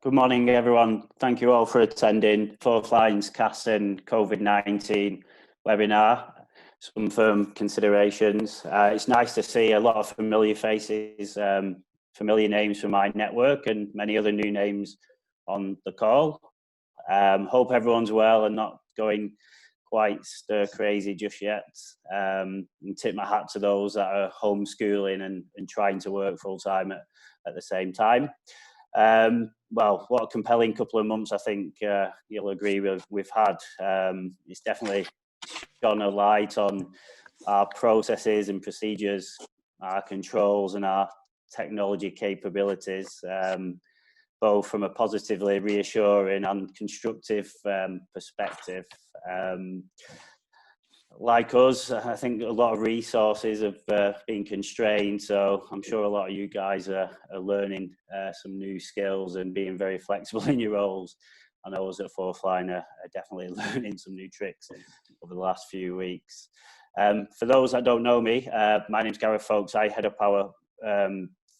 Good morning, everyone. Thank you all for attending Fourth Line's CASS and COVID-19 webinar. Some firm considerations. It's nice to see a lot of familiar faces, familiar names from my network and many other new names on the call. Hope everyone's well and not going quite stir crazy just yet. And tip my hat to those that are homeschooling and trying to work full time at the same time. Well, what a compelling couple of months I think you'll agree we've had. It's definitely shone a light on our processes and procedures, our controls and our technology capabilities, both from a positively reassuring and constructive perspective. Like us, I think a lot of resources have been constrained, so I'm sure a lot of you guys are learning some new skills and being very flexible in your roles. I know us at Fourth Line are definitely learning some new tricks over the last few weeks. For those that don't know me, my name's Gareth Folks. I head up our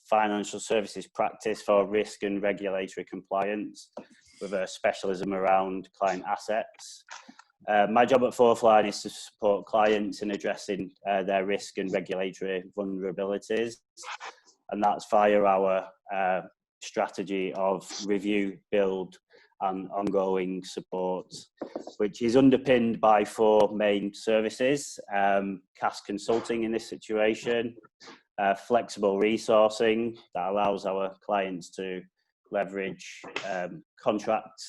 financial services practice for risk and regulatory compliance with a specialism around client assets. My job at Fourth Line is to support clients in addressing their risk and regulatory vulnerabilities, and that's via our strategy of review, build and ongoing support, which is underpinned by four main services: CASS consulting in this situation, flexible resourcing that allows our clients to leverage contract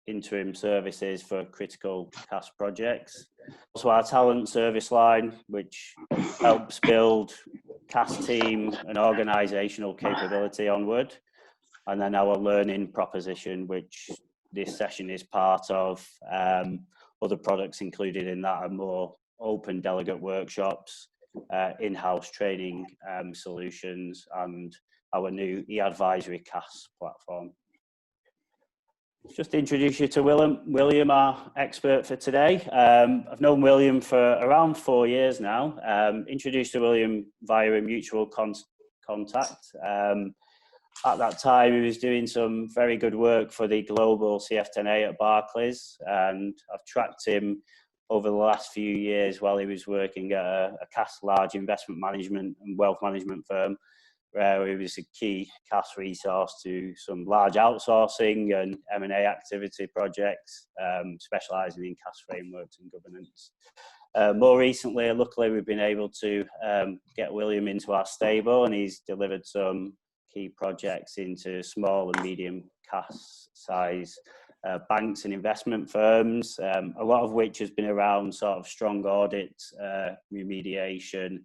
interim services for critical CASS projects. Also our talent service line, which helps build CASS team and organisational capability onward. And then our learning proposition, which this session is part of. Other products included in that are more open delegate workshops, in-house training solutions, and our new e-advisory CASS platform. Just to introduce you to William, our expert for today. I've known William for around 4 years now. Introduced to William via a mutual contact. At that time, he was doing some very good work for the global CF10A at Barclays, and I've tracked him over the last few years while he was working at a CASS large investment management and wealth management firm, where he was a key CASS resource to some large outsourcing and M&A activity projects, specialising in CASS frameworks and governance. More recently, luckily, we've been able to get William into our stable, and he's delivered some key projects into small and medium CASS size banks and investment firms, a lot of which has been around sort of strong audit, remediation,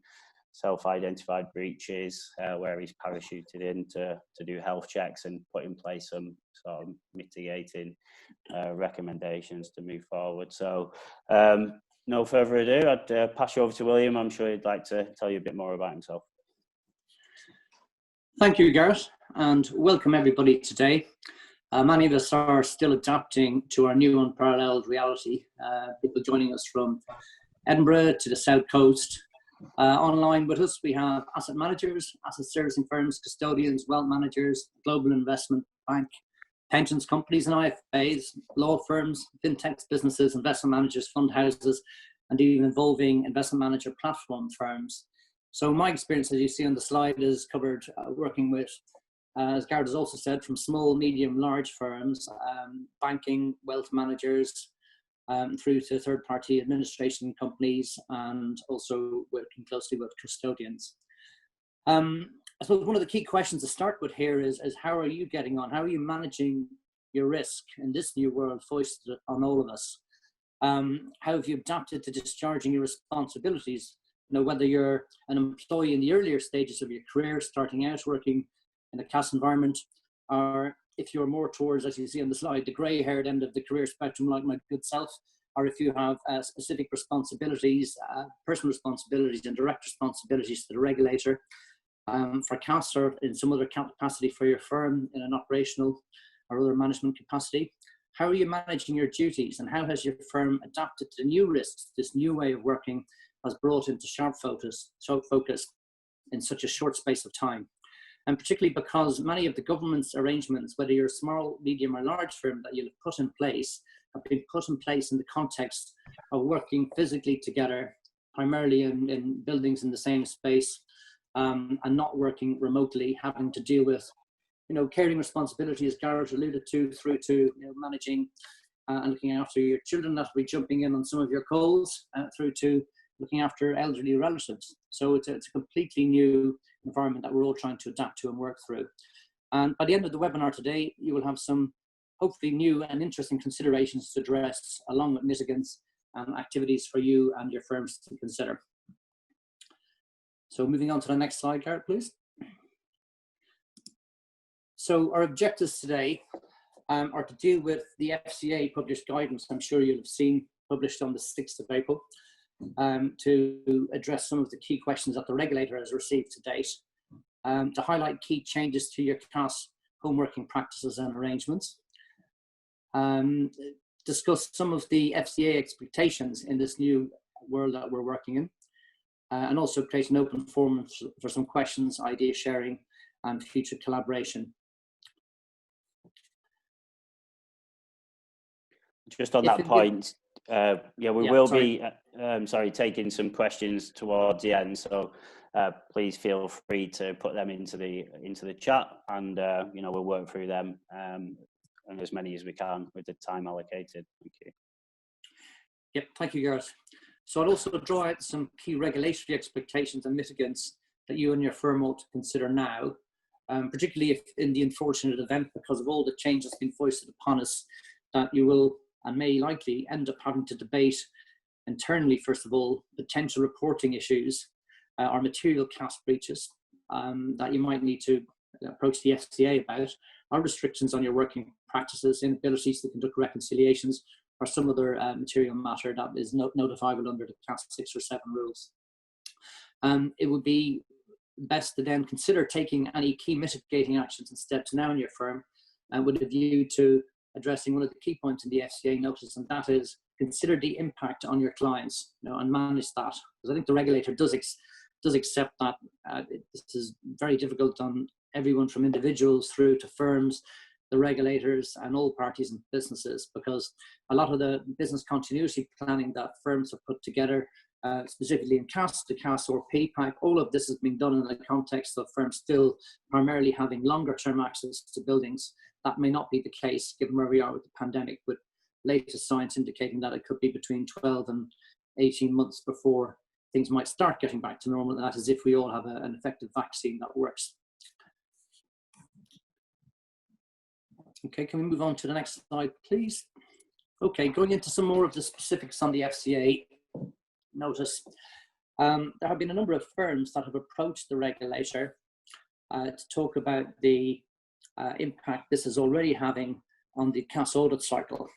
self-identified breaches, where he's parachuted in to do health checks and put in place some sort of mitigating recommendations to move forward. So no further ado, I'd pass you over to William. I'm sure he'd like to tell you a bit more about himself. Thank you, Gareth, and welcome everybody today. Many of us are still adapting to our new unparalleled reality. People joining us from Edinburgh to the South Coast. Online with us, we have asset managers, asset servicing firms, custodians, wealth managers, global investment bank, pensions companies and IFAs, law firms, fintechs, businesses, investment managers, fund houses, and even involving investment manager platform firms. So my experience, as you see on the slide, is covered working with, as Gareth has also said, from small, medium, large firms, banking, wealth managers, through to third-party administration companies, and also working closely with custodians. I suppose one of the key questions to start with here is how are you getting on? How are you managing your risk in this new world foisted on all of us? How have you adapted to discharging your responsibilities? You know, whether you're an employee in the earlier stages of your career, starting out working in a CASS environment, or if you're more towards, as you see on the slide, the grey-haired end of the career spectrum, like my good self, or if you have specific responsibilities, personal responsibilities and direct responsibilities to the regulator, for CASS or in some other capacity for your firm in an operational or other management capacity. How are you managing your duties, and how has your firm adapted to the new risks this new way of working has brought into sharp focus in such a short space of time? and particularly because many of the government's arrangements, whether you're a small, medium or large firm that you'll have put in place, have been put in place in the context of working physically together, primarily in buildings in the same space, and not working remotely, having to deal with, caring responsibility, as Garrett alluded to, through to managing and looking after your children that will be jumping in on some of your calls, through to looking after elderly relatives. So it's a completely new environment that we're all trying to adapt to and work through. And by the end of the webinar today, you will have some hopefully new and interesting considerations to address, along with mitigants and activities for you and your firms to consider. So moving on to the next slide, Garrett, please. So our objectives today are to deal with the FCA published guidance, I'm sure you'll have seen, published on the 6th of April, to address some of the key questions that the regulator has received to date, to highlight key changes to your CASS home working practices and arrangements, discuss some of the FCA expectations in this new world that we're working in, and also create an open forum for some questions, idea sharing, and future collaboration. Just on that point, we will be taking some questions towards the end, so please feel free to put them into the chat, and we'll work through them, and as many as we can with the time allocated. Thank you. Yep, thank you, Gareth. So I'd also draw out some key regulatory expectations and mitigants that you and your firm ought to consider now, particularly if in the unfortunate event, because of all the change that's been foisted upon us, that you will and may likely end up having to debate internally, first of all, potential reporting issues or material CASS breaches that you might need to approach the FCA about, or restrictions on your working practices, inabilities to conduct reconciliations, or some other material matter that is notifiable under the CASS 6 or 7 rules. It would be best to then consider taking any key mitigating actions and steps now in your firm, with a view to addressing one of the key points in the FCA notice, and that is consider the impact on your clients, and manage that. Because I think the regulator does accept that this is very difficult on everyone from individuals through to firms, the regulators, and all parties and businesses, because a lot of the business continuity planning that firms have put together, specifically in CASS, the CASS or PPAC, all of this has been done in the context of firms still primarily having longer term access to buildings. That may not be the case given where we are with the pandemic, with latest science indicating that it could be between 12 and 18 months before things might start getting back to normal. That is if we all have an effective vaccine that works. Okay, can we move on to the next slide, please? Okay, going into some more of the specifics on the FCA notice. There have been a number of firms that have approached the regulator to talk about the impact this is already having on the CASS audit cycle,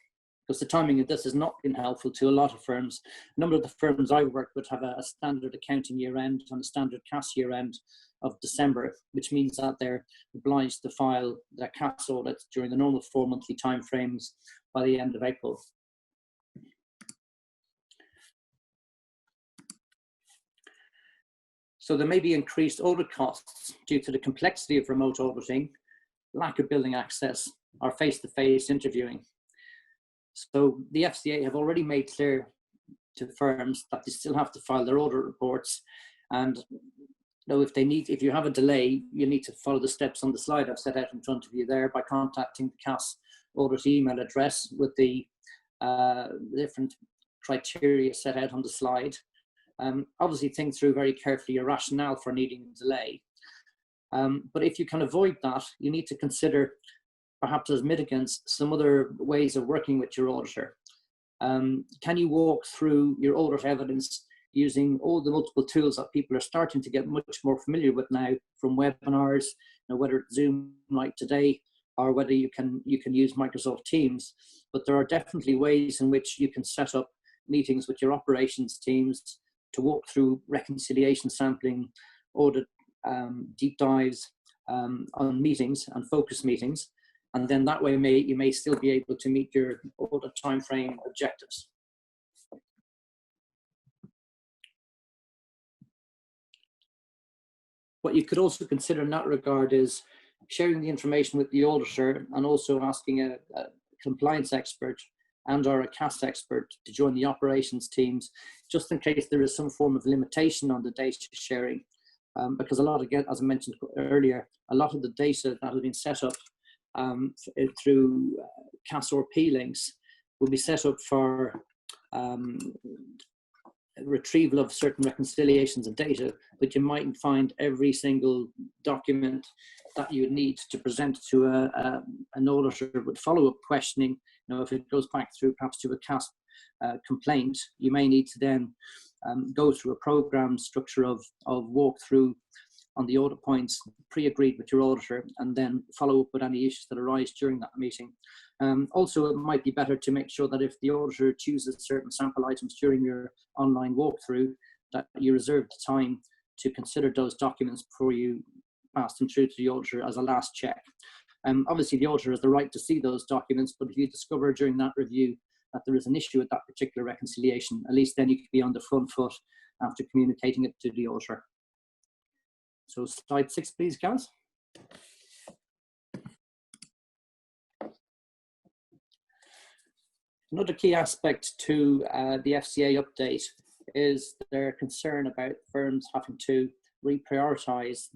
because the timing of this has not been helpful to a lot of firms. A number of the firms I work with have a standard accounting year end and a standard CASS year end of December, which means that they're obliged to file their CASS audits during the normal 4 monthly timeframes by the end of April. So there may be increased audit costs due to the complexity of remote auditing, lack of building access, or face-to-face interviewing. So the FCA have already made clear to firms that they still have to file their audit reports, and if you have a delay, you need to follow the steps on the slide I've set out in front of you there by contacting the CASS audit email address with the different criteria set out on the slide. Obviously think through very carefully your rationale for needing a delay. But if you can avoid that, you need to consider, perhaps as mitigants, some other ways of working with your auditor. Can you walk through your audit evidence using all the multiple tools that people are starting to get much more familiar with now, from webinars, whether it's Zoom like today, or whether you can use Microsoft Teams. But there are definitely ways in which you can set up meetings with your operations teams to walk through reconciliation sampling, audit deep dives on meetings and focus meetings. And then that way you may still be able to meet your audit timeframe objectives. What you could also consider in that regard is sharing the information with the auditor and also asking a compliance expert and or a CASS expert to join the operations teams, just in case there is some form of limitation on the data sharing. Because a lot, again, as I mentioned earlier, a lot of the data that has been set up through CASS or P-links will be set up for retrieval of certain reconciliations of data, but you mightn't find every single document that you would need to present to an auditor with follow-up questioning. You know, if it goes back through perhaps to a CASS complaint, you may need to then go through a program structure of walkthrough on the audit points pre-agreed with your auditor, and then follow up with any issues that arise during that meeting. Also, it might be better to make sure that if the auditor chooses certain sample items during your online walkthrough, that you reserve the time to consider those documents before you pass them through to the auditor as a last check. Obviously, the auditor has the right to see those documents, but if you discover during that review that there is an issue with that particular reconciliation, at least then you could be on the front foot after communicating it to the auditor. So slide 6, please, guys. Another key aspect to the FCA update is their concern about firms having to reprioritize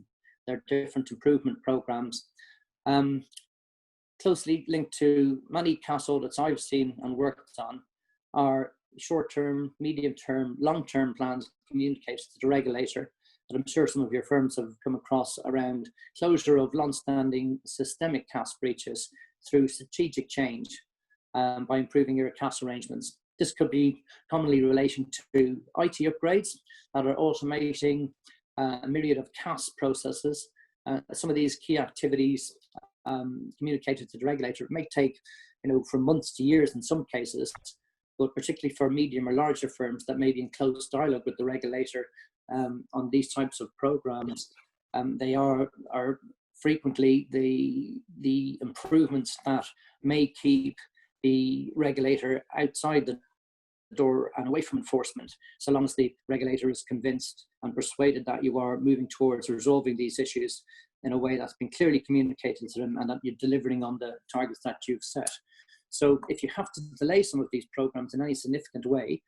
their different improvement programs. Closely linked to many CASS audits I've seen and worked on are short-term, medium-term, long-term plans communicated to the regulator that I'm sure some of your firms have come across around closure of long-standing systemic CASS breaches through strategic change by improving your CASS arrangements. This could be commonly in relation to IT upgrades that are automating a myriad of CASS processes. Some of these key activities communicated to the regulator may take, from months to years in some cases, but particularly for medium or larger firms that may be in close dialogue with the regulator on these types of programs, they are frequently the improvements that may keep the regulator outside the door and away from enforcement, so long as the regulator is convinced and persuaded that you are moving towards resolving these issues in a way that's been clearly communicated to them and that you're delivering on the targets that you've set. So if you have to delay some of these programs in any significant way,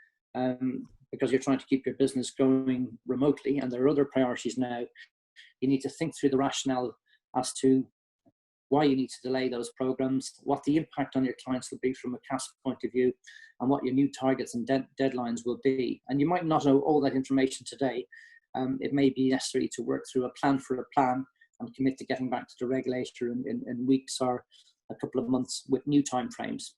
because you're trying to keep your business going remotely and there are other priorities now, you need to think through the rationale as to why you need to delay those programs, what the impact on your clients will be from a CASS point of view, and what your new targets and deadlines will be. And you might not know all that information today. It may be necessary to work through a plan for a plan and commit to getting back to the regulator in weeks or a couple of months with new timeframes.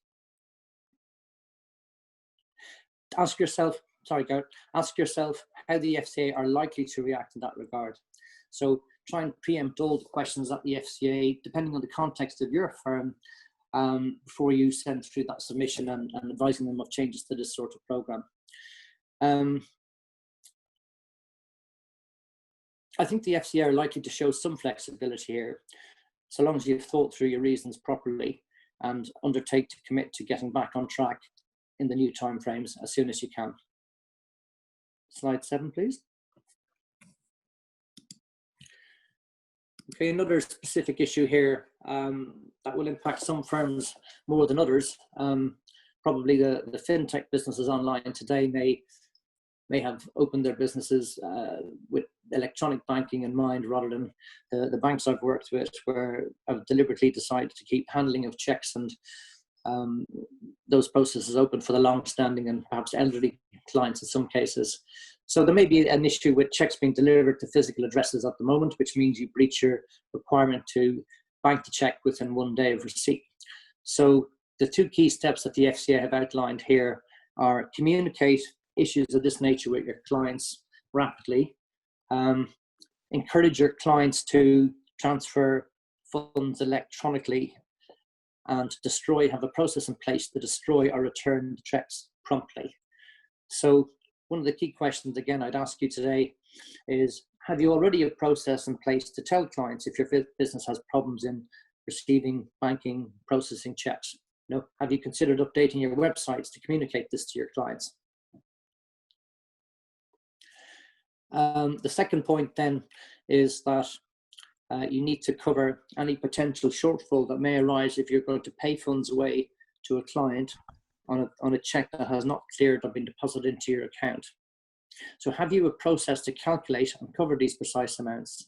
Ask yourself how the FCA are likely to react in that regard. So try and preempt all the questions that the FCA, depending on the context of your firm, before you send through that submission and advising them of changes to this sort of program. I think the FCA are likely to show some flexibility here, so long as you've thought through your reasons properly and undertake to commit to getting back on track in the new timeframes as soon as you can. Slide 7, please. Okay, another specific issue here that will impact some firms more than others. Probably the fintech businesses online today may have opened their businesses with electronic banking in mind rather than the banks I've worked with, where I've deliberately decided to keep handling of checks and those processes open for the long-standing and perhaps elderly clients in some cases. So there may be an issue with checks being delivered to physical addresses at the moment, which means you breach your requirement to bank the check within 1 day of receipt. So the two key steps that the FCA have outlined here are communicate issues of this nature with your clients rapidly, encourage your clients to transfer funds electronically, and have a process in place to destroy or return the checks promptly. So one of the key questions, again, I'd ask you today is, have you already a process in place to tell clients if your business has problems in receiving, banking, processing checks? Have you considered updating your websites to communicate this to your clients? The second point then is that you need to cover any potential shortfall that may arise if you're going to pay funds away to a client on a check that has not cleared or been deposited into your account. So have you a process to calculate and cover these precise amounts?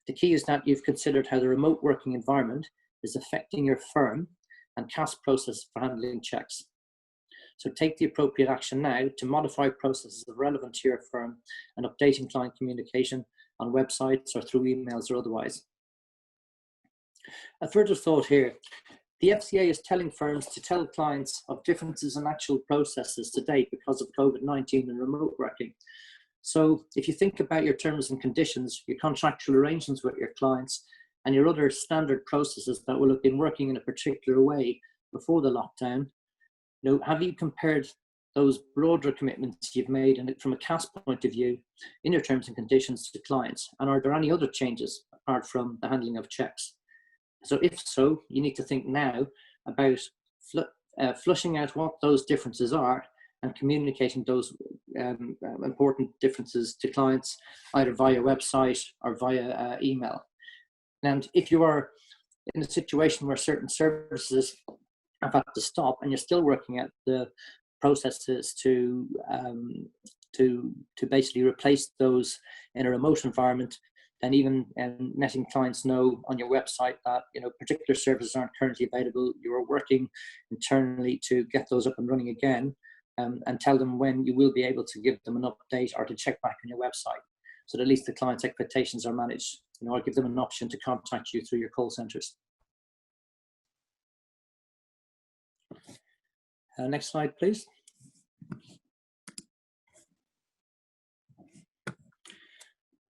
The key is that you've considered how the remote working environment is affecting your firm and CASS process for handling checks. So take the appropriate action now to modify processes relevant to your firm and updating client communication on websites or through emails or otherwise. A further thought here, the FCA is telling firms to tell clients of differences in actual processes to date because of COVID-19 and remote working. So if you think about your terms and conditions, your contractual arrangements with your clients, and your other standard processes that will have been working in a particular way before the lockdown, have you compared those broader commitments you've made from a CASS point of view in your terms and conditions to clients? And are there any other changes apart from the handling of checks? So if so, you need to think now about flushing out what those differences are and communicating those important differences to clients either via website or via email. And if you are in a situation where certain services have had to stop and you're still working at the processes to basically replace those in a remote environment, then even letting clients know on your website that particular services aren't currently available, you are working internally to get those up and running again, and tell them when you will be able to give them an update or to check back on your website, so that at least the client's expectations are managed. Or give them an option to contact you through your call centres. Next slide, please.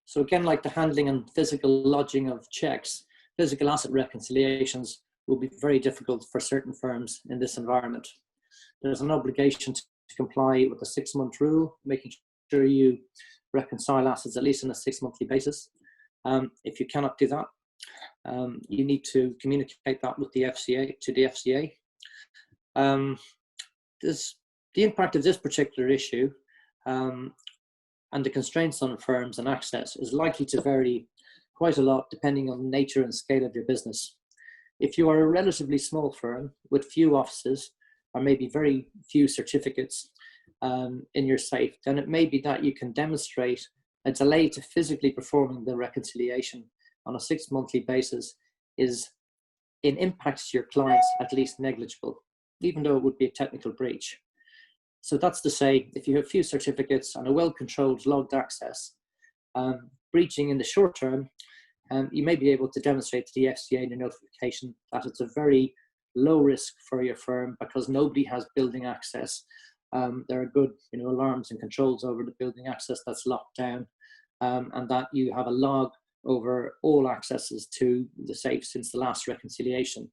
So again, like the handling and physical lodging of checks, physical asset reconciliations will be very difficult for certain firms in this environment. There's an obligation to comply with the 6-month rule, making sure you reconcile assets at least on a 6-monthly basis. If you cannot do that, you need to communicate that with the FCA, to the FCA. The impact of this particular issue and the constraints on firms and access is likely to vary quite a lot depending on the nature and scale of your business. If you are a relatively small firm with few offices or maybe very few certificates in your safe, then it may be that you can demonstrate a delay to physically performing the reconciliation on a 6-monthly basis is in impacts to your clients at least negligible, even though it would be a technical breach. So that's to say, if you have few certificates and a well-controlled logged access, breaching in the short term, you may be able to demonstrate to the FCA in your notification that it's a very low risk for your firm because nobody has building access. There are good alarms and controls over the building access that's locked down, and that you have a log over all accesses to the safe since the last reconciliation.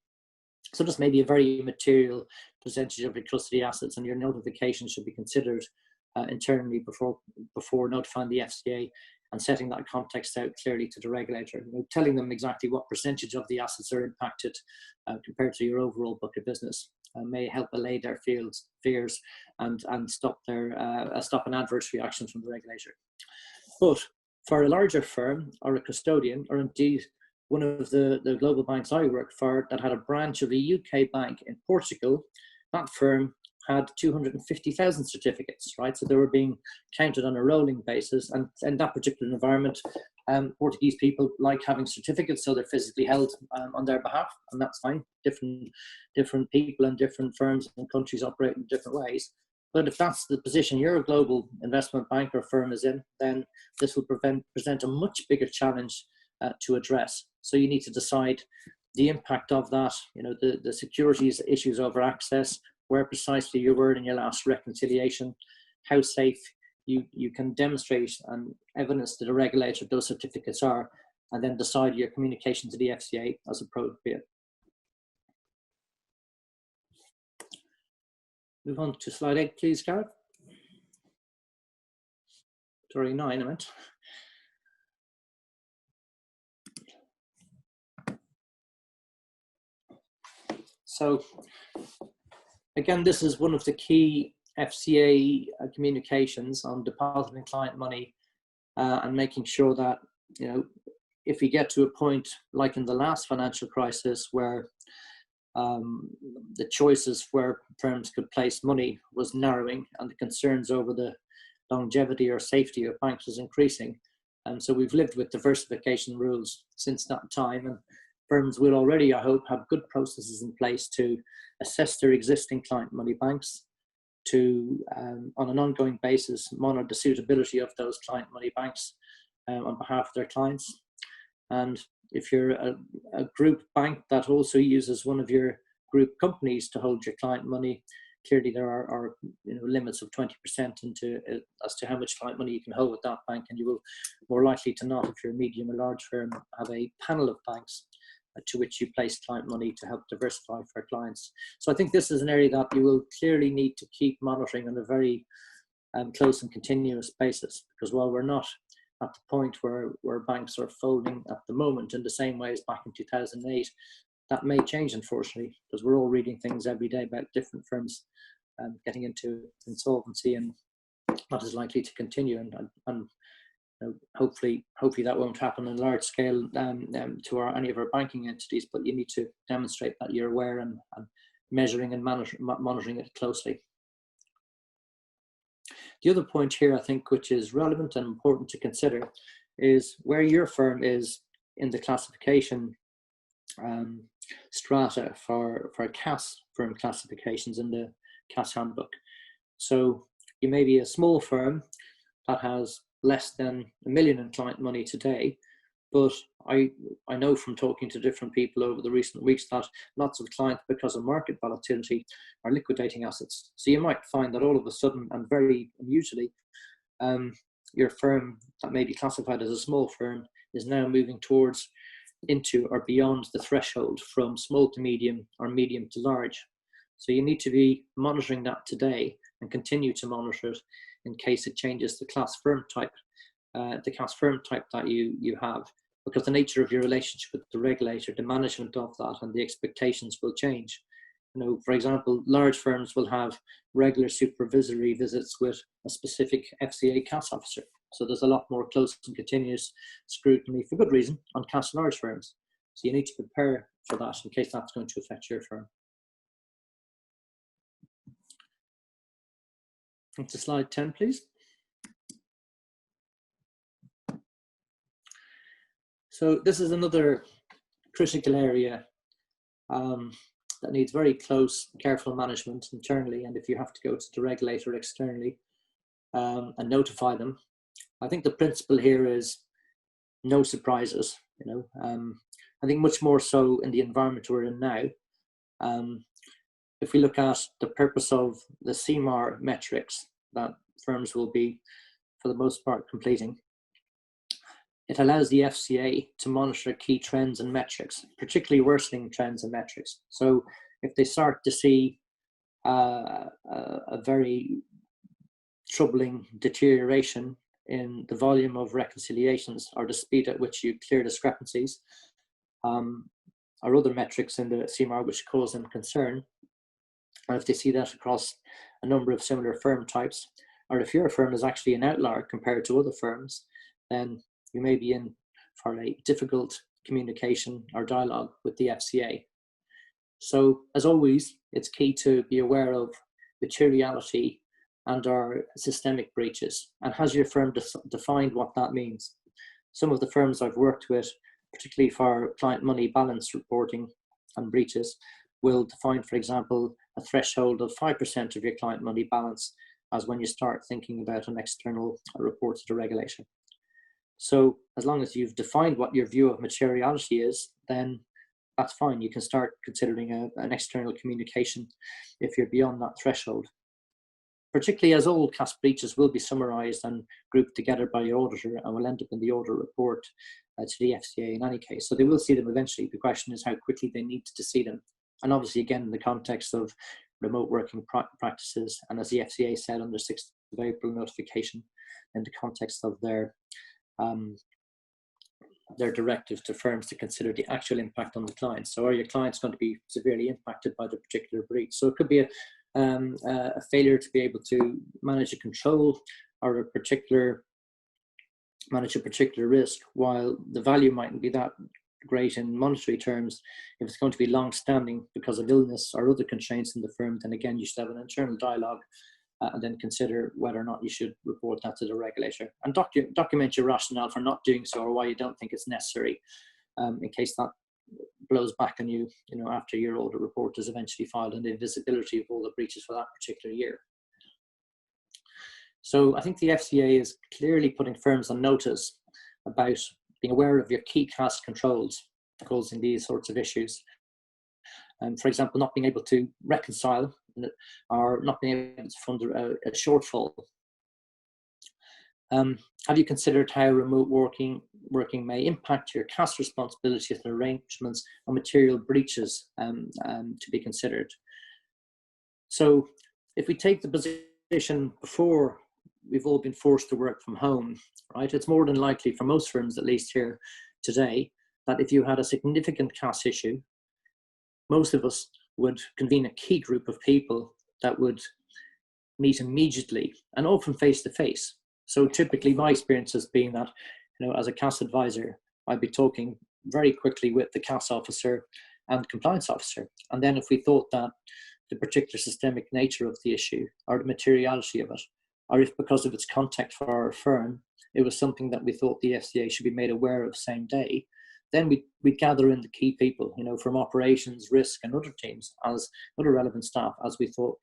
So this may be a very material percentage of your custody assets, and your notification should be considered internally before notifying the FCA and setting that context out clearly to the regulator. Telling them exactly what percentage of the assets are impacted compared to your overall book of business may help allay their fears and stop an adverse reaction from the regulator. But for a larger firm or a custodian, or indeed one of the global banks I worked for that had a branch of a UK bank in Portugal, that firm had 250,000 certificates, right? So they were being counted on a rolling basis. And in that particular environment, Portuguese people like having certificates, so they're physically held on their behalf, and that's fine. Different people and different firms and countries operate in different ways. But if that's the position your global investment bank or firm is in, then this will present a much bigger challenge to address. So you need to decide the impact of that, the securities issues over access, where precisely you were in your last reconciliation, how safe you can demonstrate and evidence to the regulator those certificates are, and then decide your communication to the FCA as appropriate. Move on to slide 8, please, Gareth. Sorry, 9, I meant. So, again, this is one of the key FCA communications on depositing client money and making sure that, you know, if we get to a point like in the last financial crisis where the choices where firms could place money was narrowing and the concerns over the longevity or safety of banks was increasing. And so we've lived with diversification rules since that time, and firms will already, I hope, have good processes in place to assess their existing client money banks, to, on an ongoing basis, monitor the suitability of those client money banks on behalf of their clients. And if you're a group bank that also uses one of your group companies to hold your client money, clearly there are limits of 20% as to how much client money you can hold with that bank, and you will more likely to not, if you're a medium or large firm, have a panel of banks to which you place client money to help diversify for clients. So I think this is an area that you will clearly need to keep monitoring on a very close and continuous basis, because while we're not at the point where banks are folding at the moment in the same way as back in 2008, that may change, unfortunately, because we're all reading things every day about different firms getting into insolvency, and that is likely to continue. And hopefully that won't happen on a large scale to any of our banking entities, but you need to demonstrate that you're aware and measuring and monitoring it closely. The other point here, I think, which is relevant and important to consider, is where your firm is in the classification strata for CASS firm classifications in the CASS handbook. So you may be a small firm that has less than $1 million in client money today, but I know from talking to different people over the recent weeks that lots of clients, because of market volatility, are liquidating assets. So you might find that all of a sudden, and very unusually, your firm that may be classified as a small firm is now moving towards, into, or beyond the threshold from small to medium or medium to large. So you need to be monitoring that today and continue to monitor it in case it changes the CASS firm type that you have, because the nature of your relationship with the regulator, the management of that, and the expectations will change. You know, for example, large firms will have regular supervisory visits with a specific FCA CASS officer. So there's a lot more close and continuous scrutiny, for good reason, on CASS large firms. So you need to prepare for that in case that's going to affect your firm. To slide 10, please. So this is another critical area that needs very close, careful management internally, and if you have to go to the regulator externally and notify them. I think the principle here is no surprises. You know, I think much more so in the environment we're in now. If we look at the purpose of the CMAR metrics that firms will be, for the most part, completing, it allows the FCA to monitor key trends and metrics, particularly worsening trends and metrics. So if they start to see a very troubling deterioration in the volume of reconciliations or the speed at which you clear discrepancies, or other metrics in the CMAR which cause them concern, or if they see that across a number of similar firm types, or if your firm is actually an outlier compared to other firms, then you may be in for a difficult communication or dialogue with the FCA. So, as always, it's key to be aware of materiality and our systemic breaches, and has your firm defined what that means. Some of the firms I've worked with, particularly for client money balance reporting and breaches, will define, for example, a threshold of 5% of your client money balance as when you start thinking about an external report to the regulator. So as long as you've defined what your view of materiality is, then that's fine. You can start considering an external communication if you're beyond that threshold. Particularly as all CASS breaches will be summarised and grouped together by the auditor and will end up in the audit report to the FCA in any case. So they will see them eventually. The question is how quickly they need to see them. And obviously, again, in the context of remote working practices, and as the FCA said on the 6th of April notification, in the context of their directive to firms to consider the actual impact on the clients. So are your clients going to be severely impacted by the particular breach? So it could be a failure to be able to manage a control, or a particular manage a particular risk, while the value mightn't be that great in monetary terms. If it's going to be long-standing because of illness or other constraints in the firm, then again, you should have an internal dialogue and then consider whether or not you should report that to the regulator, and document your rationale for not doing so, or why you don't think it's necessary, in case that blows back on you, after your audit report is eventually filed and the visibility of all the breaches for that particular year. So I think the FCA is clearly putting firms on notice about being aware of your key CASS controls causing these sorts of issues. For example, not being able to reconcile or not being able to fund a shortfall. Have you considered how remote working may impact your CASS responsibilities and arrangements on material breaches to be considered? So if we take the position before we've all been forced to work from home, right, it's more than likely for most firms, at least here today, that if you had a significant CASS issue, most of us would convene a key group of people that would meet immediately and often face to face. So typically my experience has been that, as a CASS advisor, I'd be talking very quickly with the CASS officer and compliance officer. And then if we thought that the particular systemic nature of the issue or the materiality of it, or if because of its context for our firm, it was something that we thought the FCA should be made aware of same day, then we'd gather in the key people, from operations, risk and other teams as other relevant staff as we thought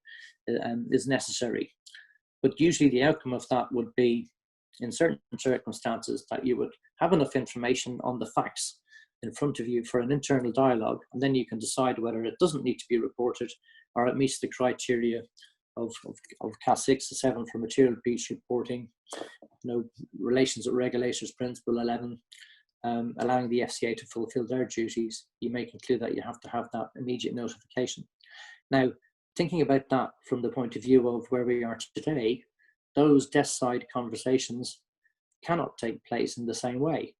is necessary. But usually the outcome of that would be, in certain circumstances, that you would have enough information on the facts in front of you for an internal dialogue, and then you can decide whether it doesn't need to be reported or it meets the criteria of CASS 6 to 7 for material breach reporting, relations with regulators principle 11, allowing the FCA to fulfill their duties. You may conclude that you have to have that immediate notification. Now, thinking about that from the point of view of where we are today, those desk side conversations cannot take place in the same way.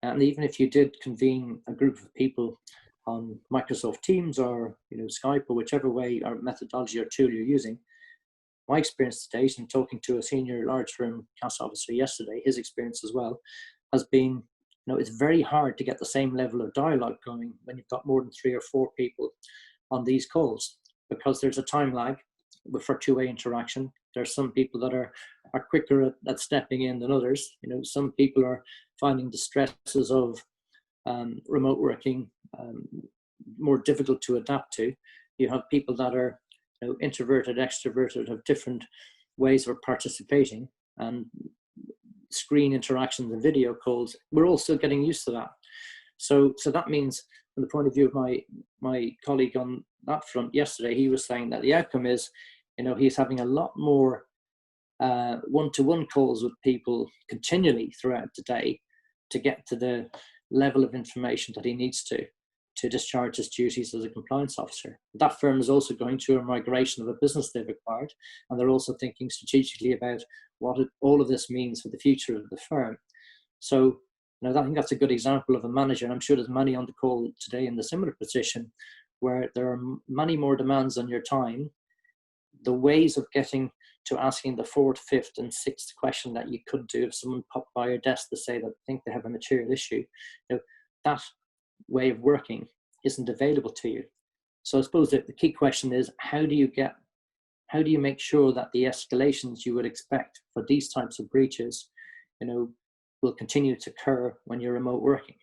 And even if you did convene a group of people on Microsoft Teams or Skype or whichever way or methodology or tool you're using, my experience to date, and talking to a senior large firm CASS officer yesterday, his experience as well, has been, it's very hard to get the same level of dialogue going when you've got more than 3 or 4 people on these calls, because there's a time lag for two-way interaction. There's some people that are quicker at stepping in than others. Some people are finding the stresses of remote working more difficult to adapt to. You have people that are introverted, extroverted, have different ways of participating, and screen interactions and video calls, we're all still getting used to that. So that means, from the point of view of my colleague on that front yesterday, he was saying that the outcome is, he's having a lot more one-to-one calls with people continually throughout the day to get to the level of information that he needs to discharge his duties as a compliance officer. That firm is also going through a migration of a business they've acquired, and they're also thinking strategically about what all of this means for the future of the firm. So, I think that's a good example of a manager, and I'm sure there's many on the call today in the similar position, where there are many more demands on your time. The ways of getting to asking the 4th, 5th, and 6th question that you could do if someone popped by your desk to say that they think they have a material issue, that way of working isn't available to you. So I suppose that the key question is, how do you make sure that the escalations you would expect for these types of breaches, will continue to occur when you're remote working?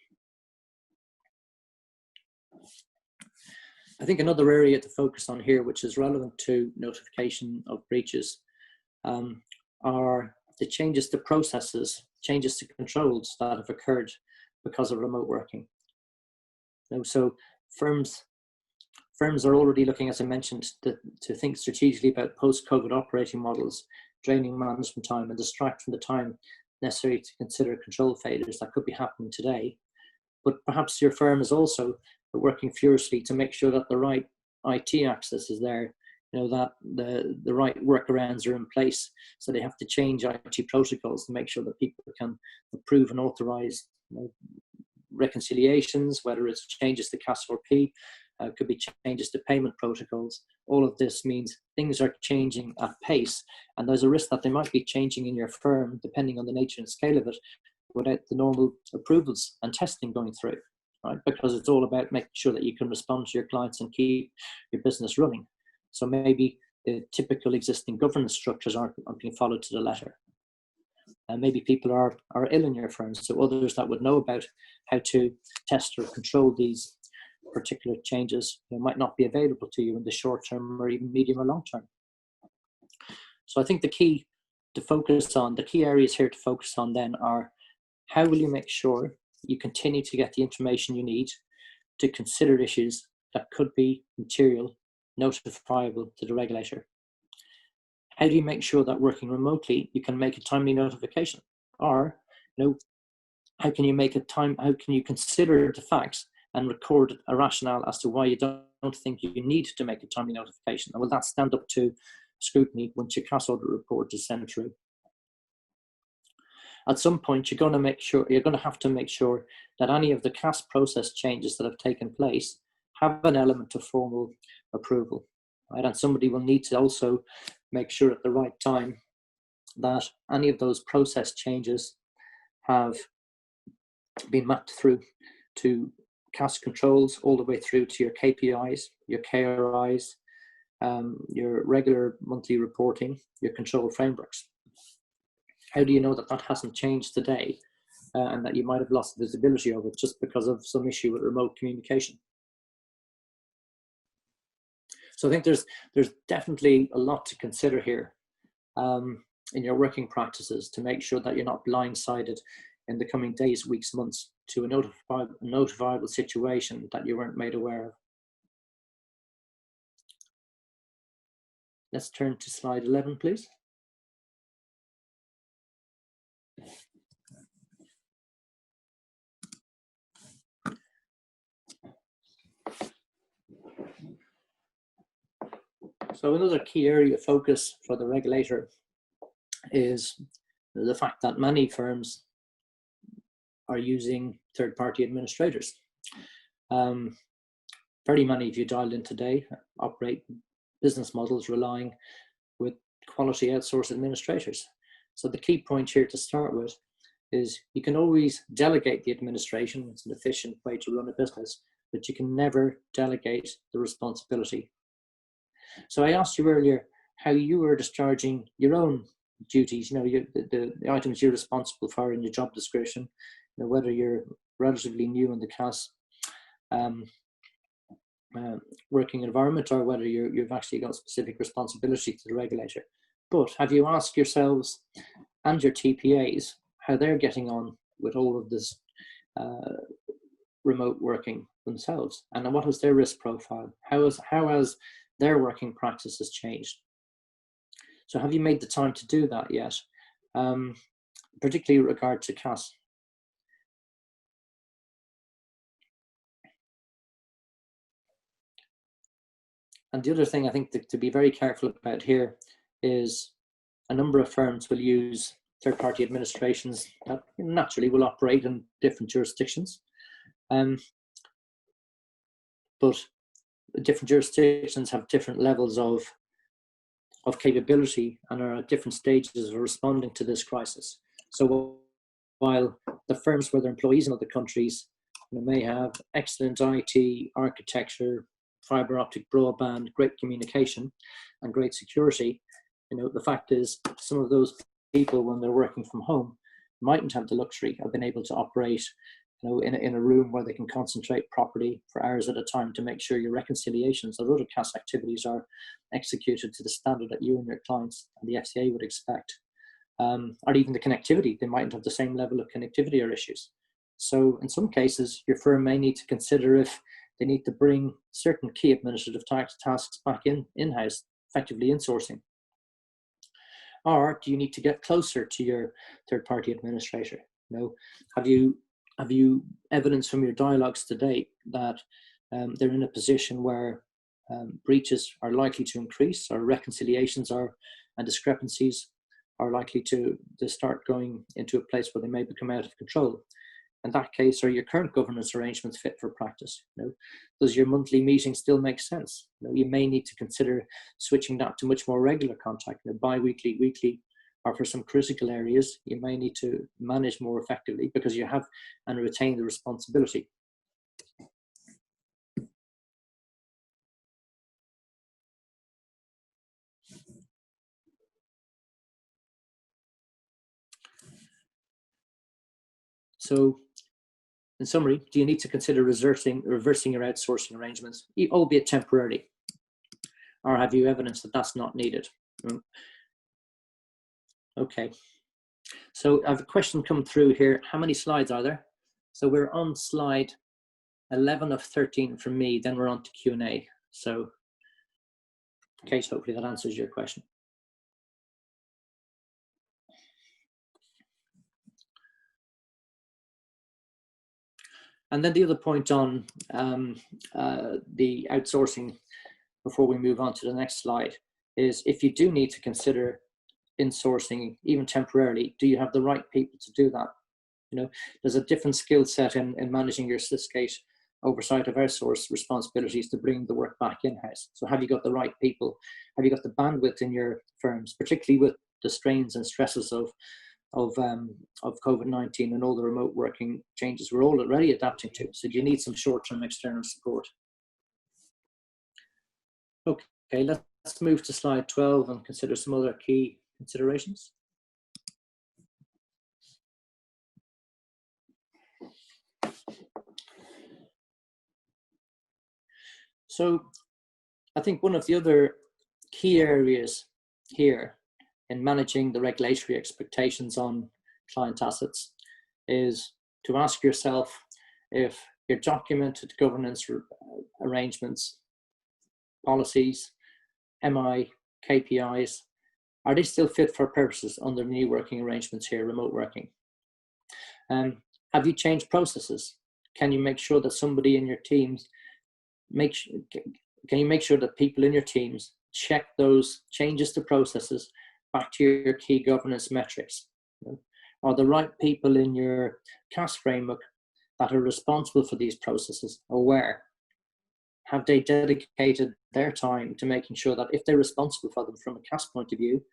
I think another area to focus on here, which is relevant to notification of breaches, are the changes to processes, changes to controls that have occurred because of remote working. So firms are already looking, as I mentioned, to think strategically about post-COVID operating models, draining management time and distract from the time necessary to consider control failures that could be happening today. But perhaps your firm is also working furiously to make sure that the right IT access is there, that the right workarounds are in place. So they have to change IT protocols to make sure that people can approve and authorize reconciliations, whether it's changes to CASS 4P, could be changes to payment protocols. All of this means things are changing at pace, and there's a risk that they might be changing in your firm, depending on the nature and scale of it, without the normal approvals and testing going through, right? Because it's all about making sure that you can respond to your clients and keep your business running. So maybe the typical existing governance structures aren't being followed to the letter. And maybe people are ill in your firms, so others that would know about how to test or control these particular changes might not be available to you in the short term or even medium or long term. So I think the key areas here to focus on then are, how will you make sure you continue to get the information you need to consider issues that could be material, notifiable to the regulator? How do you make sure that working remotely, you can make a timely notification? Or, how can you consider the facts and record a rationale as to why you don't think you need to make a timely notification? And will that stand up to scrutiny once your CASS audit report is sent through? At some point, you're going to have to make sure that any of the CASS process changes that have taken place have an element of formal approval, right? And somebody will need to also make sure at the right time that any of those process changes have been mapped through to CASS controls, all the way through to your KPIs, your KRIs, your regular monthly reporting, your control frameworks. How do you know that that hasn't changed today and that you might have lost visibility of it just because of some issue with remote communication? So I think there's definitely a lot to consider here in your working practices to make sure that you're not blindsided in the coming days, weeks, months to a notifiable situation that you weren't made aware of. Let's turn to slide 11, please. So another key area of focus for the regulator is the fact that many firms are using third-party administrators. Very many of you dialed in today operate business models relying with quality outsourced administrators. So the key point here to start with is you can always delegate the administration. It's an efficient way to run a business, but you can never delegate the responsibility. So I asked you earlier how you were discharging your own duties, the items you're responsible for in your job description, whether you're relatively new in the CASS working environment or whether you've actually got specific responsibility to the regulator. But have you asked yourselves and your TPAs how they're getting on with all of this remote working themselves? And what is their risk profile? How has their working practices changed? So have you made the time to do that yet? Particularly with regard to CASS. And the other thing I think to be very careful about here is a number of firms will use third-party administrations that naturally will operate in different jurisdictions. But different jurisdictions have different levels of capability and are at different stages of responding to this crisis. So while the firms where their employees in other countries may have excellent IT, architecture, fiber optic broadband, great communication, and great security, the fact is some of those people, when they're working from home, mightn't have the luxury of being able to operate in a room where they can concentrate properly for hours at a time to make sure your reconciliations or other CASS activities are executed to the standard that you and your clients and the FCA would expect. Or even the connectivity, they mightn't have the same level of connectivity or issues. So in some cases, your firm may need to consider if they need to bring certain key administrative tasks back in-house, effectively insourcing. Or do you need to get closer to your third-party administrator? Have you evidence from your dialogues to date that they're in a position where breaches are likely to increase, or reconciliations and discrepancies are likely to start going into a place where they may become out of control? In that case, are your current governance arrangements fit for practice? Does your monthly meeting still make sense? You may need to consider switching that to much more regular contact, bi-weekly, weekly, or for some critical areas, you may need to manage more effectively because you have and retain the responsibility. So, in summary, do you need to consider reversing your outsourcing arrangements, albeit temporarily? Or have you evidence that that's not needed? Okay. So I have a question come through here. How many slides are there? So we're on slide 11 of 13 from me, then we're on to Q&A. So, Kate, hopefully that answers your question. And then the other point on the outsourcing, before we move on to the next slide, is if you do need to consider insourcing, even temporarily, do you have the right people to do that? You know, there's a different skill set in managing your Sysgate oversight of outsource responsibilities to bring the work back in-house. So have you got the right people? Have you got the bandwidth in your firms, particularly with the strains and stresses of COVID-19 and all the remote working changes we're all already adapting to? So do you need some short-term external support? Okay, let's move to slide 12 and consider some other key considerations. So I think one of the other key areas here in managing the regulatory expectations on client assets is to ask yourself if your documented governance arrangements, policies, MI, KPIs, are they still fit for purposes under the new working arrangements here, remote working? Have you changed processes? Can you make sure that somebody in your teams can you make sure that people in your teams check those changes to processes back to your key governance metrics? Are the right people in your CASS framework that are responsible for these processes aware? Have they dedicated their time to making sure that if they're responsible for them from a CASS point of view,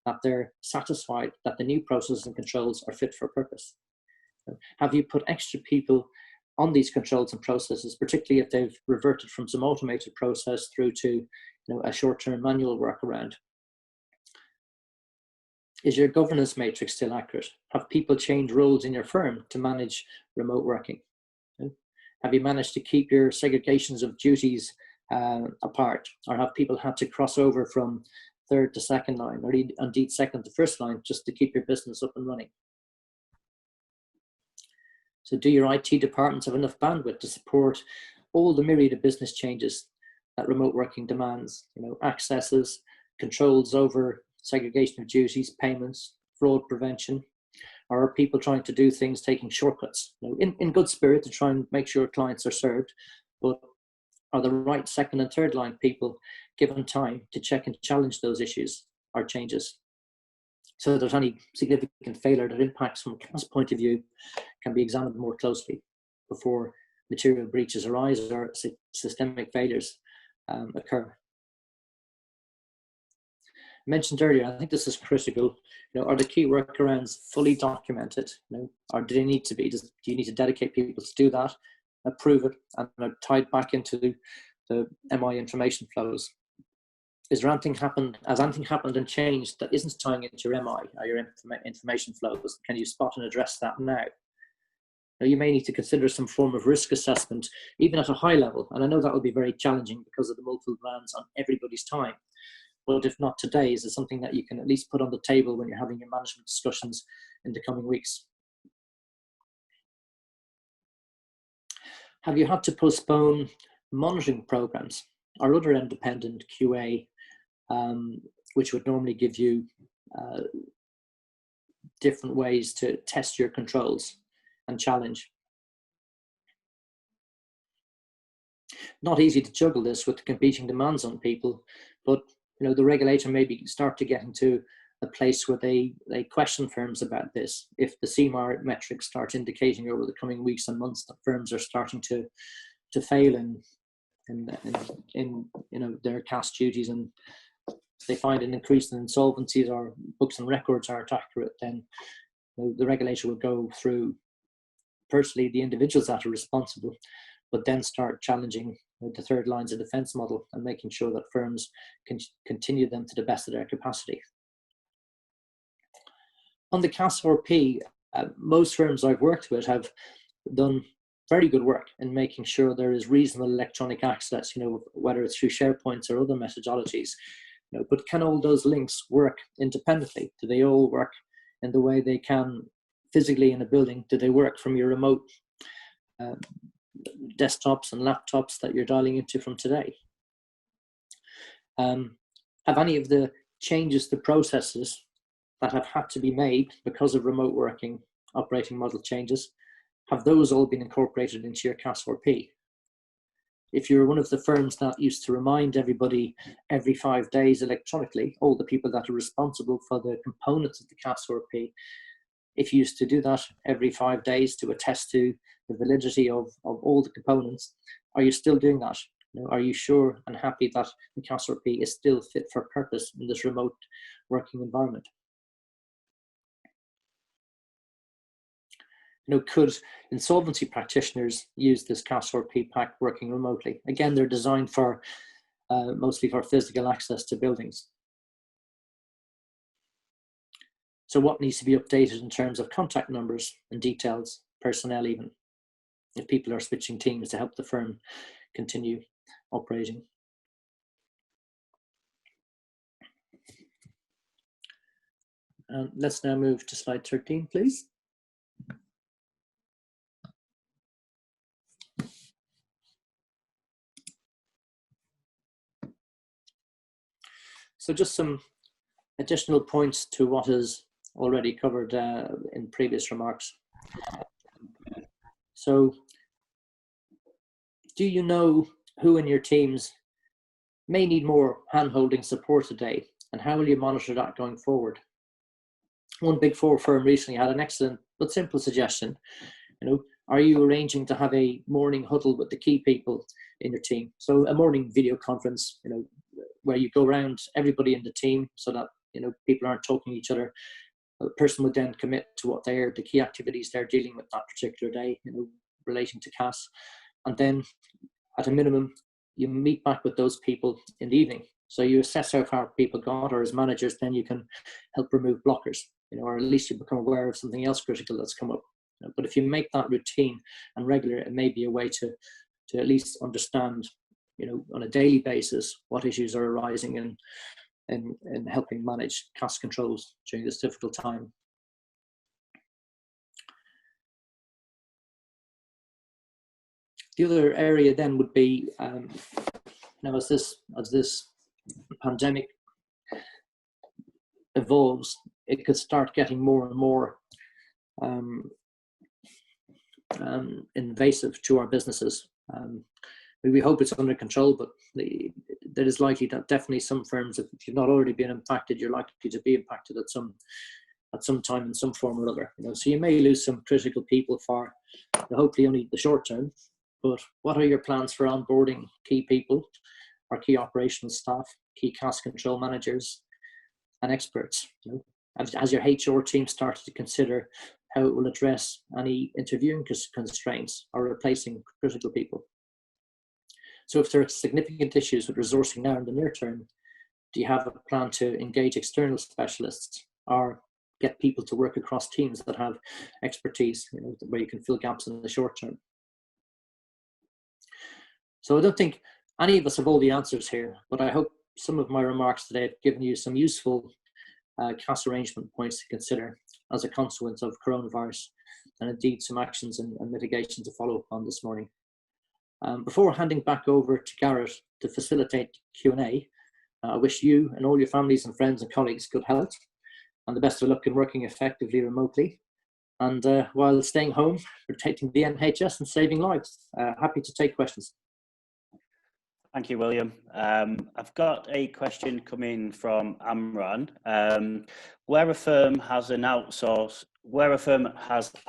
that they're satisfied that the new processes and controls are fit for purpose? Have you put extra people on these controls and processes, particularly if they've reverted from some automated process through to a short-term manual workaround? Is your governance matrix still accurate? Have people changed roles in your firm to manage remote working? Have you managed to keep your segregations of duties apart? Or have people had to cross over from third to second line, or indeed second to first line, just to keep your business up and running? So do your IT departments have enough bandwidth to support all the myriad of business changes that remote working demands? Accesses, controls over segregation of duties, payments, fraud prevention. Or are people trying to do things, taking shortcuts, in good spirit to try and make sure clients are served, but are the right second and third line people given time to check and challenge those issues or changes? So that there's any significant failure that impacts from a CASS point of view can be examined more closely before material breaches arise or systemic failures occur. I mentioned earlier, I think this is critical. Are the key workarounds fully documented? Or do they need to be? Do you need to dedicate people to do that, approve it, and are tied back into the MI information flows? Is there anything happened? Has anything happened and changed that isn't tying into your MI or your information flows? Can you spot and address that now? You may need to consider some form of risk assessment, even at a high level. And I know that will be very challenging because of the multiple brands on everybody's time. But if not today, is it something that you can at least put on the table when you're having your management discussions in the coming weeks? Have you had to postpone monitoring programs or other independent QA, which would normally give you different ways to test your controls and challenge? Not easy to juggle this with the competing demands on people, but the regulator maybe start to get into a place where they question firms about this. If the CMAR metrics start indicating over the coming weeks and months that firms are starting to fail in their CASS duties and they find an increase in insolvencies or books and records aren't accurate, then the regulator will go through personally the individuals that are responsible, but then start challenging the third lines of defence model and making sure that firms can continue them to the best of their capacity. On the CASS RP, most firms I've worked with have done very good work in making sure there is reasonable electronic access, whether it's through SharePoints or other methodologies. But can all those links work independently? Do they all work in the way they can physically in a building? Do they work from your remote desktops and laptops that you're dialing into from today? Have any of the changes to processes that have had to be made because of remote working operating model changes, have those all been incorporated into your CASS RP? If you're one of the firms that used to remind everybody every 5 days electronically, all the people that are responsible for the components of the CASS RP, if you used to do that every 5 days to attest to the validity of all the components, are you still doing that? Are you sure and happy that the CASS RP is still fit for purpose in this remote working environment? Could insolvency practitioners use this CASS RP pack working remotely? Again, they're designed for mostly for physical access to buildings. So what needs to be updated in terms of contact numbers and details, personnel even, if people are switching teams to help the firm continue operating? Let's now move to slide 13, please. So just some additional points to what is already covered in previous remarks. So do you know who in your teams may need more hand-holding support today, and how will you monitor that going forward? One Big Four firm recently had an excellent but simple suggestion. Are you arranging to have a morning huddle with the key people in your team? So a morning video conference, where you go around everybody in the team so that people aren't talking to each other. A person would then commit to what the key activities they're dealing with that particular day, relating to CASS, and then at a minimum you meet back with those people in the evening. So you assess how far people got, or as managers then you can help remove blockers, or at least you become aware of something else critical that's come up. But if you make that routine and regular, it may be a way to at least understand, on a daily basis, what issues are arising and helping manage CASS controls during this difficult time. The other area then would be, as this pandemic evolves, it could start getting more and more invasive to our businesses. We hope it's under control, but there is likely that definitely some firms, if you've not already been impacted, you're likely to be impacted at some time in some form or other. So you may lose some critical people for hopefully only the short term. But what are your plans for onboarding key people, or key operational staff, key CASS control managers, and experts? As your HR team started to consider how it will address any interviewing constraints or replacing critical people. So if there are significant issues with resourcing now in the near term, do you have a plan to engage external specialists or get people to work across teams that have expertise, where you can fill gaps in the short term? So I don't think any of us have all the answers here, but I hope some of my remarks today have given you some useful CASS arrangement points to consider as a consequence of coronavirus, and indeed some actions and mitigation to follow up on this morning. Before handing back over to Garrett to facilitate Q&A, I wish you and all your families and friends and colleagues good health and the best of luck in working effectively remotely, and while staying home, protecting the NHS and saving lives. Happy to take questions. Thank you, William. I've got a question coming from Amran. Where a firm has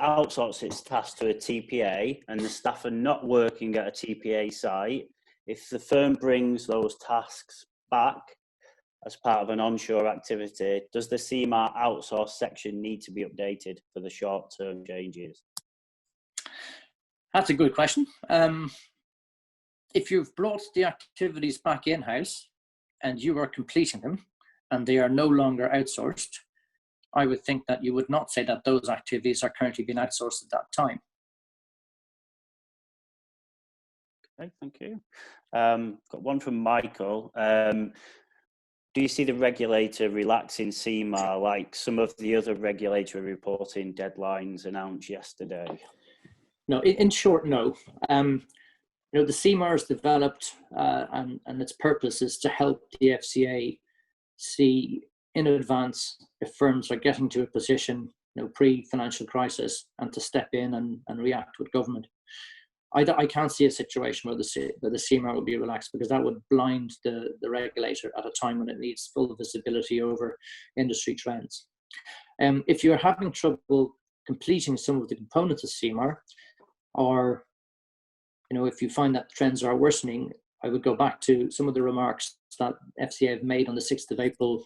outsourced its tasks to a TPA and the staff are not working at a TPA site, if the firm brings those tasks back, as part of an onshore activity, does the CMAR outsource section need to be updated for the short-term changes? That's a good question. If you've brought the activities back in-house and you are completing them and they are no longer outsourced, I would think that you would not say that those activities are currently being outsourced at that time. Okay, thank you. Got one from Michael. Do you see the regulator relaxing CMAR like some of the other regulatory reporting deadlines announced yesterday? No, in short, no. You know, the CMAR is developed and its purpose is to help the FCA see in advance if firms are getting to a position, you know, pre-financial crisis, and to step in and react with government. I can't see a situation where the CMAR will be relaxed, because that would blind the regulator at a time when it needs full visibility over industry trends. If you're having trouble completing some of the components of CMAR, or you know, if you find that trends are worsening, I would go back to some of the remarks that FCA have made on the 6th of April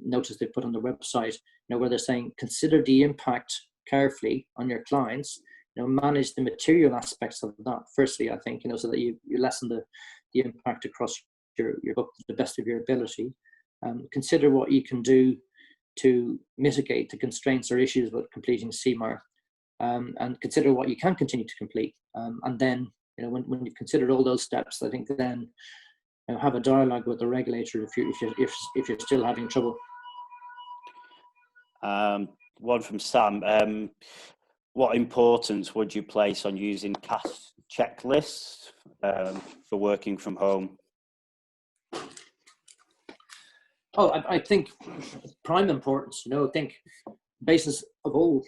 notice they put on their website, you know, where they're saying consider the impact carefully on your clients. You know, manage the material aspects of that. Firstly, I think, you know, so that you lessen the impact across your book to the best of your ability. Consider what you can do to mitigate the constraints or issues with completing CMAR, and consider what you can continue to complete. And then, you know, when you've considered all those steps, I think then, you know, have a dialogue with the regulator if you're still having trouble. One from Sam. What importance would you place on using CASS checklists for working from home? Oh, I think prime importance. You know, I think basis of all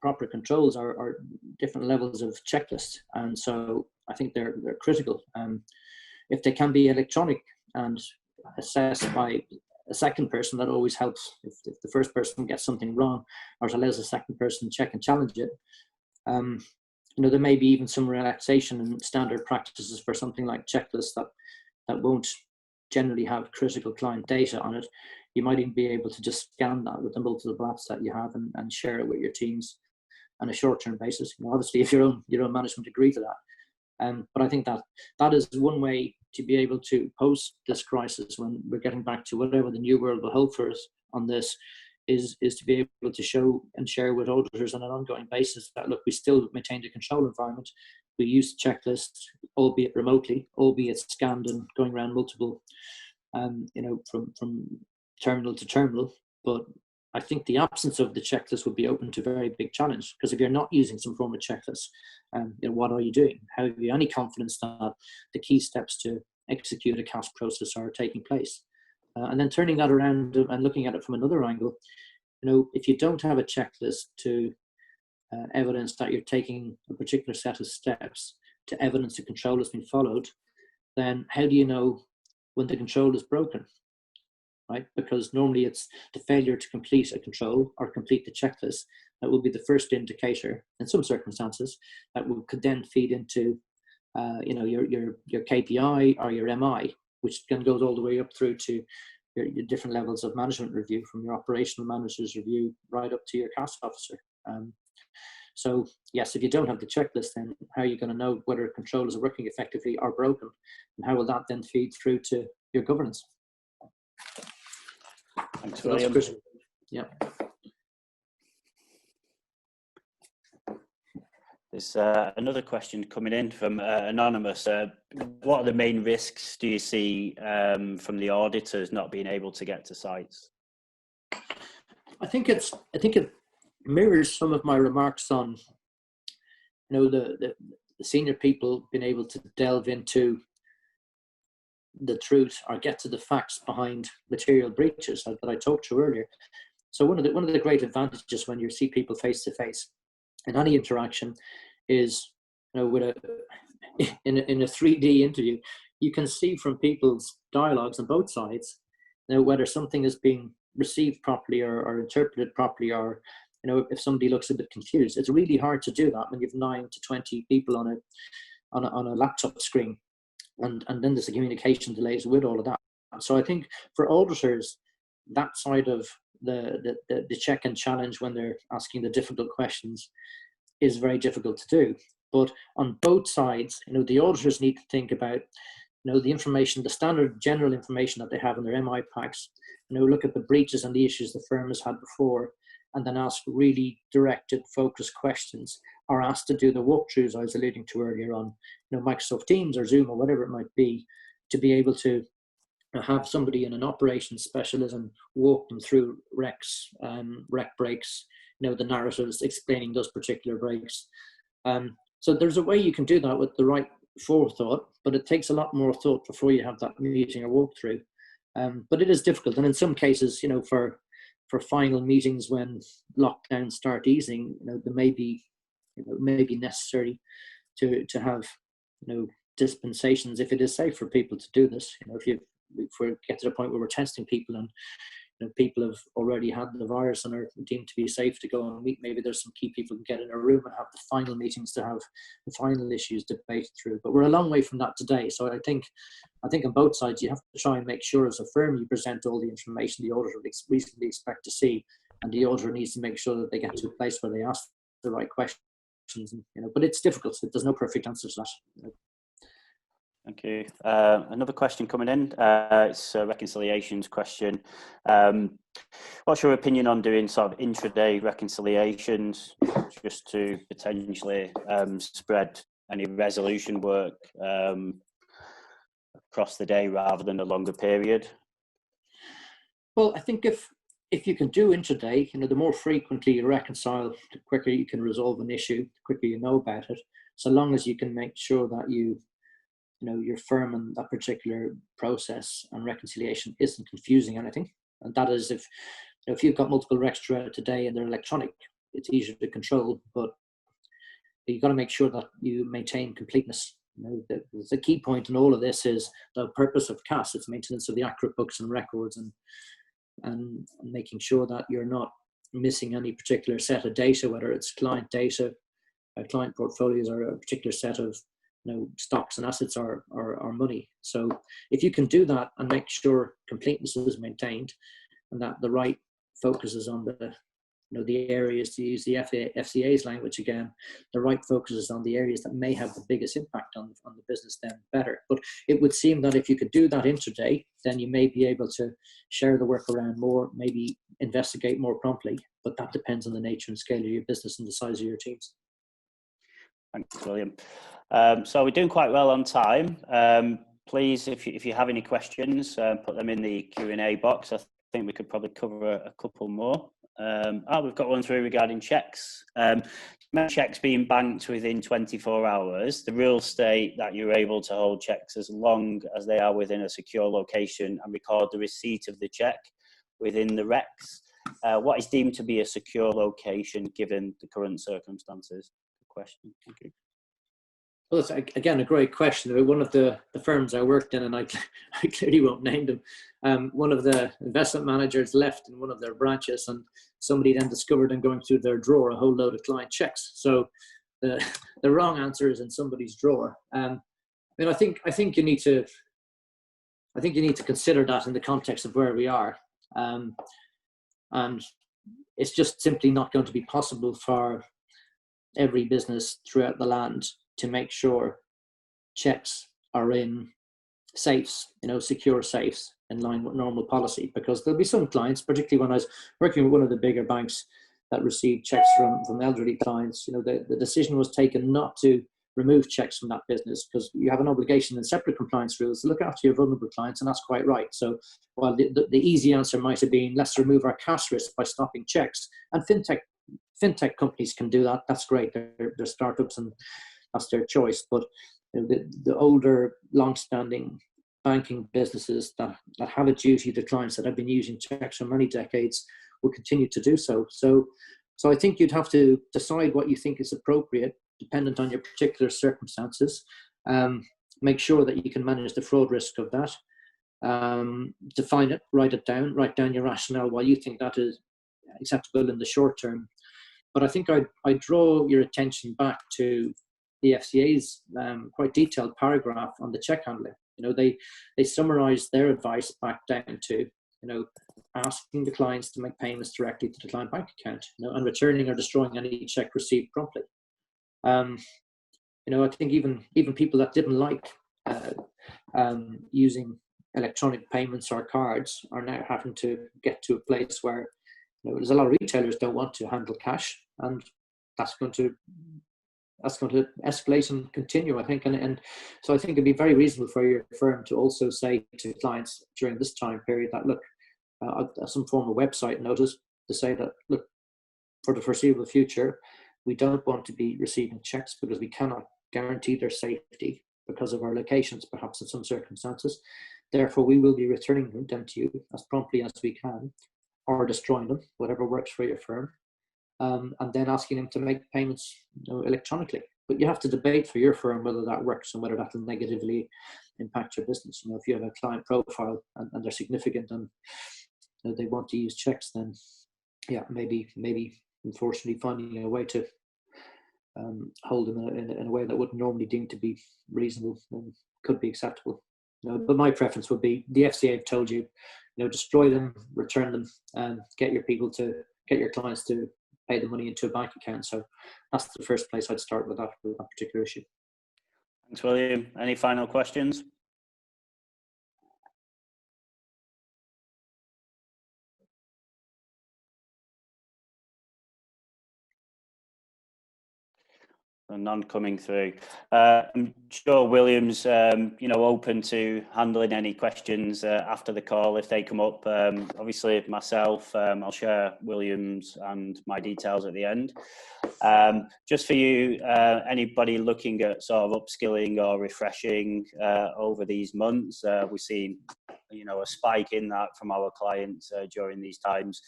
proper controls are different levels of checklists, and so I think they're critical. If they can be electronic and assessed by a second person, that always helps. If the first person gets something wrong, or it allows a second person to check and challenge it. You know, there may be even some relaxation in standard practices for something like checklists that won't generally have critical client data on it. You might even be able to just scan that with the multiple apps that you have and share it with your teams on a short-term basis. You know, obviously, if your own management agree to that. But I think that is one way to be able to post this crisis, when we're getting back to whatever the new world will hold for us on this, is to be able to show and share with auditors on an ongoing basis that, look, we still maintained a control environment. We used checklists, albeit remotely, albeit scanned and going around multiple, you know, from terminal to terminal. But I think the absence of the checklist would be open to a very big challenge, because if you're not using some form of checklist, you know, what are you doing? How have you any confidence that the key steps to execute a CASS process are taking place? And then turning that around and looking at it from another angle, you know, if you don't have a checklist to evidence that you're taking a particular set of steps to evidence the control has been followed, then how do you know when the control is broken? Right? Because normally it's the failure to complete a control or complete the checklist that will be the first indicator in some circumstances that could then feed into you know, your KPI or your MI, which then goes all the way up through to your different levels of management review, from your operational manager's review right up to your CASS officer. So yes, if you don't have the checklist, then how are you going to know whether controls are working effectively or broken, and how will that then feed through to your governance? Thanks, so William. Yeah. There's another question coming in from Anonymous. What are the main risks do you see from the auditors not being able to get to sites? I think it mirrors some of my remarks on, you know, the senior people being able to delve into the truth or get to the facts behind material breaches that I talked to earlier. So one of the great advantages when you see people face to face in any interaction is, you know, with in a 3D interview, you can see from people's dialogues on both sides, you know, whether something is being received properly or interpreted properly, or, you know, if somebody looks a bit confused. It's really hard to do that when you have 9 to 20 people on a laptop screen, and then there's the communication delays with all of that. So I think for auditors, that side of the check and challenge when they're asking the difficult questions is very difficult to do. But on both sides, the auditors need to think about, the information, the standard general information that they have in their MI packs, look at the breaches and the issues the firm has had before, and then ask really directed, focused questions, or asked to do the walkthroughs I was alluding to earlier on, Microsoft Teams or Zoom or whatever it might be, to be able to have somebody in an operations specialism walk them through recs, rec breaks, the narratives explaining those particular breaks. So there's a way you can do that with the right forethought, but it takes a lot more thought before you have that meeting or walkthrough. But it is difficult, and in some cases, for final meetings when lockdowns start easing, there may be necessary to have dispensations if it is safe for people to do this. If we get to the point where we're testing people and people have already had the virus and are deemed to be safe to go and meet, maybe there's some key people who can get in a room and have the final meetings to have the final issues debated through. But we're a long way from that today. So I think on both sides, you have to try and make sure as a firm you present all the information the auditor would reasonably expect to see, and the auditor needs to make sure that they get to a place where they ask the right questions. But it's difficult. So there's no perfect answer to that. Thank you. Another question coming in. It's a reconciliations question. What's your opinion on doing sort of intraday reconciliations, just to potentially spread any resolution work across the day rather than a longer period? Well, I think if you can do intraday, the more frequently you reconcile, the quicker you can resolve an issue, the quicker you know about it, so long as you can make sure that your firm and that particular process and reconciliation isn't confusing anything. And that is if you've got multiple recs throughout today and they're electronic, it's easier to control, but you've got to make sure that you maintain completeness. The key point in all of this is the purpose of CASS. It's maintenance of the accurate books and records, and making sure that you're not missing any particular set of data, whether it's client data, client portfolios, or a particular set of stocks and assets or money. So if you can do that and make sure completeness is maintained, and that the right focus is on the areas, to use the FCA's language again, the right focus is on the areas that may have the biggest impact on the business, then better. But it would seem that if you could do that intraday, then you may be able to share the work around more, maybe investigate more promptly, but that depends on the nature and scale of your business and the size of your teams. Thanks, William. So we're doing quite well on time. Please, if you have any questions, put them in the Q&A box. I think we could probably cover a couple more. We've got one through regarding checks. Checks being banked within 24 hours. The rules state that you're able to hold checks as long as they are within a secure location and record the receipt of the check within the recs. What is deemed to be a secure location given the current circumstances? Good question. Thank you. Well, that's again a great question. One of the firms I worked in, and I clearly won't name them, one of the investment managers left in one of their branches, and somebody then discovered them going through their drawer a whole load of client checks. So the wrong answer is in somebody's drawer. I think you need to consider that in the context of where we are, and it's just simply not going to be possible for every business throughout the land to make sure checks are in safes, secure safes in line with normal policy, because there'll be some clients, particularly when I was working with one of the bigger banks that received checks from elderly clients, the decision was taken not to remove checks from that business because you have an obligation in separate compliance rules to look after your vulnerable clients, and that's quite right. So while the easy answer might have been, let's remove our CASS risk by stopping checks, and fintech companies can do that, that's great. They're startups and that's their choice. But the older, long-standing banking businesses that have a duty to clients that have been using checks for many decades will continue to do so. So I think you'd have to decide what you think is appropriate, dependent on your particular circumstances. Make sure that you can manage the fraud risk of that. Define it, write down your rationale why you think that is acceptable in the short term. But I think I draw your attention back to the FCA's quite detailed paragraph on the check handling. You know, they summarize their advice back down to, you know, asking the clients to make payments directly to the client bank account, you know, and returning or destroying any check received promptly. You know, I think even people that didn't like using electronic payments or cards are now having to get to a place where, you know, there's a lot of retailers don't want to handle cash, and that's going to escalate and continue, I think. And so I think it'd be very reasonable for your firm to also say to clients during this time period that, look, some form of website notice to say that, look, for the foreseeable future, we don't want to be receiving checks because we cannot guarantee their safety because of our locations, perhaps in some circumstances. Therefore, we will be returning them to you as promptly as we can, or destroying them, whatever works for your firm, and then asking them to make payments, you know, electronically. But you have to debate for your firm whether that works and whether that will negatively impact your business. You know, if you have a client profile and they're significant and, you know, they want to use checks, then yeah, maybe unfortunately finding a way to hold them in a way that wouldn't normally deem to be reasonable could be acceptable. You know, but my preference would be the FCA have told you, you know, destroy them, return them, and get your clients to pay the money into a bank account. So that's the first place I'd start with that particular issue. Thanks, William. Any final questions? None coming through. I'm sure William's, you know, open to handling any questions after the call if they come up. Obviously, myself, I'll share William's and my details at the end. Just for you, anybody looking at sort of upskilling or refreshing over these months, we've seen, you know, a spike in that from our clients during these times.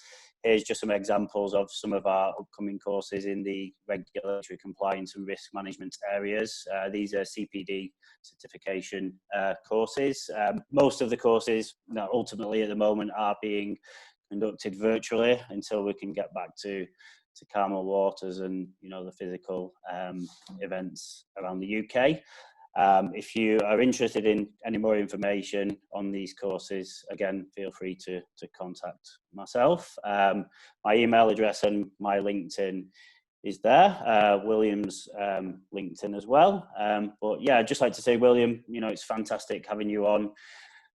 Here's just some examples of some of our upcoming courses in the regulatory compliance and risk management areas. These are CPD certification courses. Most of the courses, you know, ultimately at the moment are being conducted virtually until we can get back to calmer waters and, you know, the physical events around the UK. If you are interested in any more information on these courses, again, feel free to contact myself. My email address and my LinkedIn is there. William's LinkedIn as well. But yeah, I'd just like to say, William, you know, it's fantastic having you on.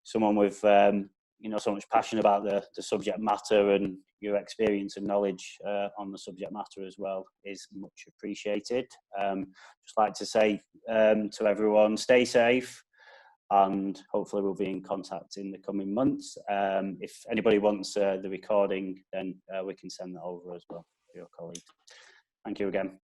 Someone with, you know, so much passion about the subject matter, and your experience and knowledge on the subject matter as well is much appreciated. Just like to say to everyone, stay safe, and hopefully we'll be in contact in the coming months. If anybody wants the recording, then we can send that over as well to your colleagues. Thank you again.